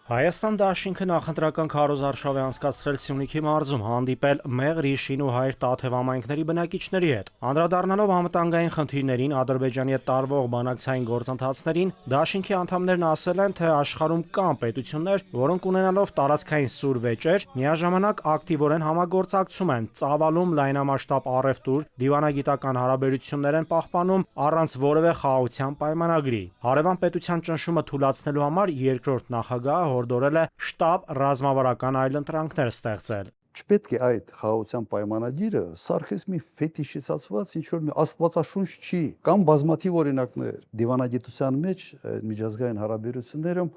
Հայաստան դաշինքը նախընտրական քարոզարշավ է անցկացրել Սյունիքի մարզում, հանդիպել Մեղրի, Շին ու Հայր Տաթև համայնքների բնակիչների հետ։ Անդրադառնալով անվտանգային խնդիրներին, Ադրբեջանի հետ տարվող բանակցային գործընթացներին, դաշինքի անդամներն ասել են, թե աշխարհում կան պետություններ, որոնք ունենալով տարածքային սուր վեճեր, միաժամանակ ակտիվորեն համագործակցում են, ծավալում լայնամասշտաբ առևտուր, դիվանագիտական հարաբերություններ են պահպանում առանց որևէ խաղաղության պայմանագրի։ Հարևան պետության ճնշումը թուլացնելու համար երկրորդ նախագահը հորդորել է շտապ ռազմավարական այլընտրանքներ ստեղծել։ Չպետք է այդ խաղաղության պայմանագիրը սարքես մի ֆետիշիզացված ինչ-որ մի աստվածաշունչ չի, կամ բազմաթիվ օրինակներ դիվանագիտության մեջ միջազգային հարաբերություններում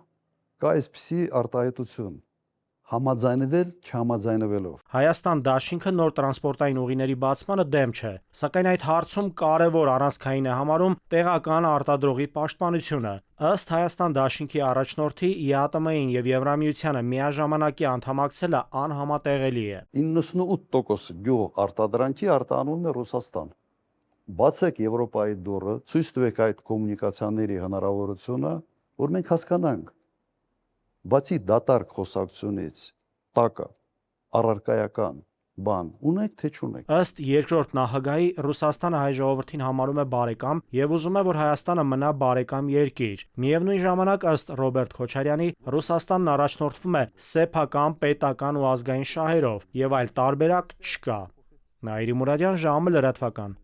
կա այսպիսի արտահայտություն համաձայնվել չհամաձայնվելով։ Հայաստան դաշինքը նոր տրանսպորտային ուղիների բացմանը դեմ չէ, սակայն այդ հարցում կարևոր առանցքային է համարում տեղական արտադրողի պաշտպանությունը։ Ըստ Հայաստան դաշինքի առաջնորդի ԵԱՏՄ-ին եւ Եվրամիությանը միաժամանակի անդամակցելը անհամատեղելի է։ 98% գյուղ արտադրանքի արտահանվում է Ռուսաստան։ Բացեք Եվրոպայի դուռը, ցույց տվեք այդ կոմունիկացիաների հնարավորությունը, որ մենք հասկանանք։ Բացի դատարկ խոսակցությունից, տակը, առարկայական բան ունեք թե չունեք։ Ըստ երկրորդ նախագահի, Ռուսաստանը հայ ժողովրդին համարում է բարեկամ եւ ուզում է, որ Հայաստանը մնա բարեկամ երկիր։ Միևնույն ժամանակ, ըստ Ռոբերտ Քոչարյանի, Ռուսաստանն առաջնորդվում է սեփական, պետական ու ազգային շահերով եւ այլ տարբերակ չկա։ Նաիրի Մուրադյան, ժամը լրատվական։